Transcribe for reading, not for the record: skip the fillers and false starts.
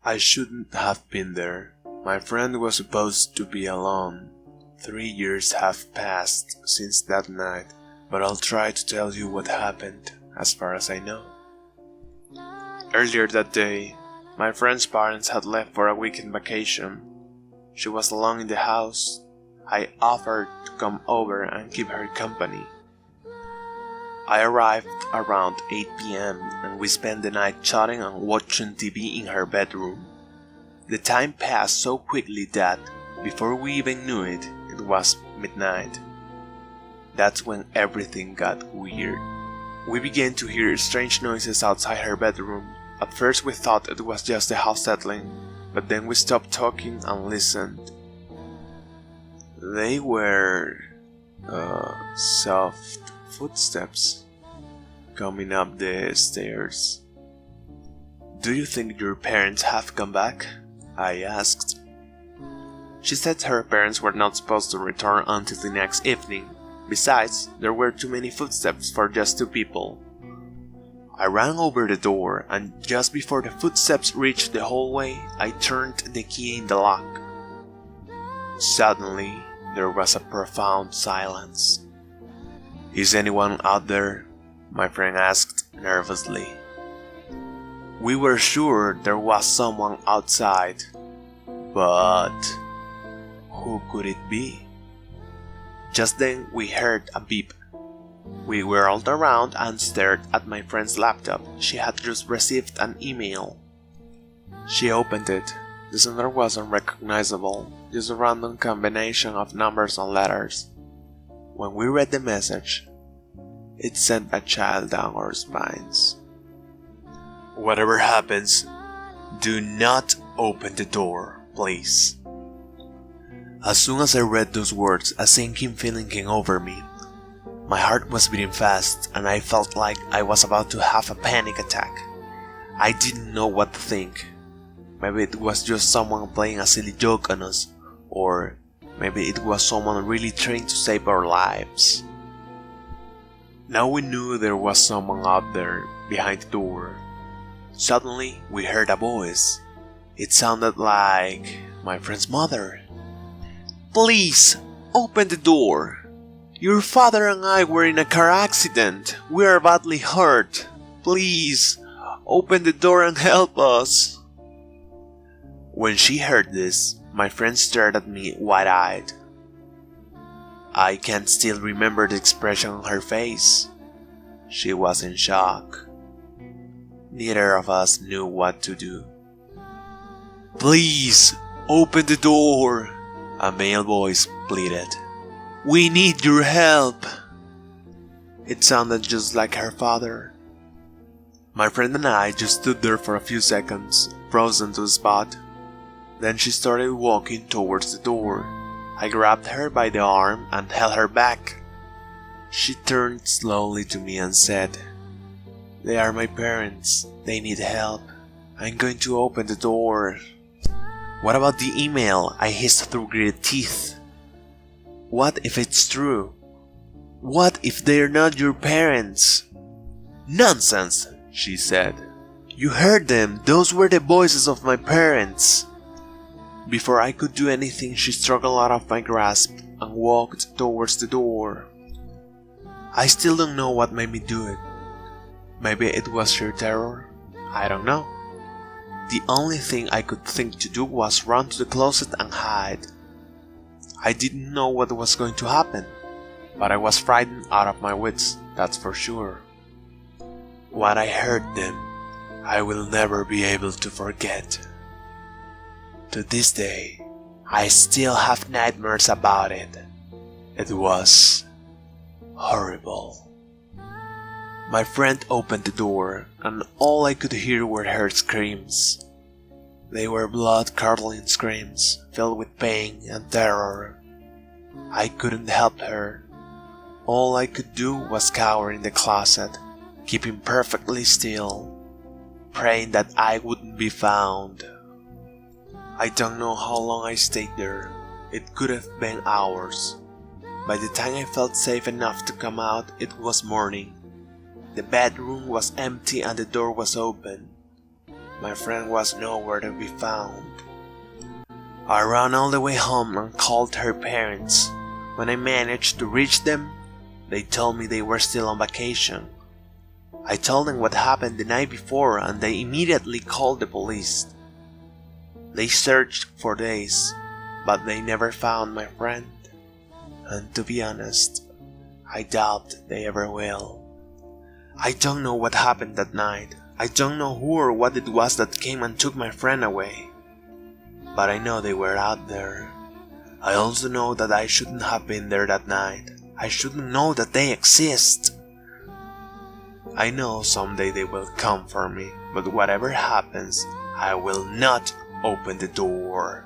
I shouldn't have been there. My friend was supposed to be alone. 3 years have passed since that night, but I'll try to tell you what happened as far as I know. Earlier that day, my friend's parents had left for a weekend vacation. She was alone in the house. I offered to come over and keep her company. I arrived around 8 p.m. and we spent the night chatting and watching TV in her bedroom. The time passed so quickly that, before we even knew it, it was midnight. That's when everything got weird. We began to hear strange noises outside her bedroom. At first we thought it was just the house settling, but then we stopped talking and listened. They were soft footsteps coming up the stairs. Do you think your parents have come back? I asked. She said her parents were not supposed to return until the next evening. Besides, there were too many footsteps for just 2 people. I ran over the door, and just before the footsteps reached the hallway, I turned the key in the lock. Suddenly, there was a profound silence. Is anyone out there? My friend asked nervously. We were sure there was someone outside, but who could it be? Just then we heard a beep. We whirled around and stared at my friend's laptop. She had just received an email. She opened it. The sender was unrecognizable, just a random combination of numbers and letters. When we read the message, it sent a chill down our spines. Whatever happens, do not open the door, please. As soon as I read those words, a sinking feeling came over me. My heart was beating fast, and I felt like I was about to have a panic attack. I didn't know what to think. Maybe it was just someone playing a silly joke on us, or maybe it was someone really trying to save our lives. Now we knew there was someone out there behind the door. Suddenly, we heard a voice. It sounded like my friend's mother. Please, open the door. Your father and I were in a car accident. We are badly hurt. Please, open the door and help us. When she heard this, my friend stared at me wide-eyed. I can still remember the expression on her face. She was in shock. Neither of us knew what to do. Please, open the door, a male voice pleaded. We need your help. It sounded just like her father. My friend and I just stood there for a few seconds, frozen to the spot. Then she started walking towards the door. I grabbed her by the arm and held her back. She turned slowly to me and said, They are my parents. They need help. I'm going to open the door. What about the email? I hissed through gritted teeth. What if it's true? What if they're not your parents? Nonsense, she said. You heard them. Those were the voices of my parents. Before I could do anything, she struggled out of my grasp and walked towards the door. I still don't know what made me do it. Maybe it was sheer terror. I don't know. The only thing I could think to do was run to the closet and hide. I didn't know what was going to happen, but I was frightened out of my wits, that's for sure. When I heard them, I will never be able to forget. To this day, I still have nightmares about it. It was horrible. My friend opened the door, and all I could hear were her screams. They were blood-curdling screams, filled with pain and terror. I couldn't help her. All I could do was cower in the closet, keeping perfectly still, praying that I wouldn't be found. I don't know how long I stayed there. It could have been hours. By the time I felt safe enough to come out, it was morning. The bedroom was empty and the door was open. My friend was nowhere to be found. I ran all the way home and called her parents. When I managed to reach them, they told me they were still on vacation. I told them what happened the night before and they immediately called the police. They searched for days, but they never found my friend. And to be honest, I doubt they ever will. I don't know what happened that night. I don't know who or what it was that came and took my friend away. But I know they were out there. I also know that I shouldn't have been there that night. I shouldn't know that they exist. I know someday they will come for me, but whatever happens, I will not open the door.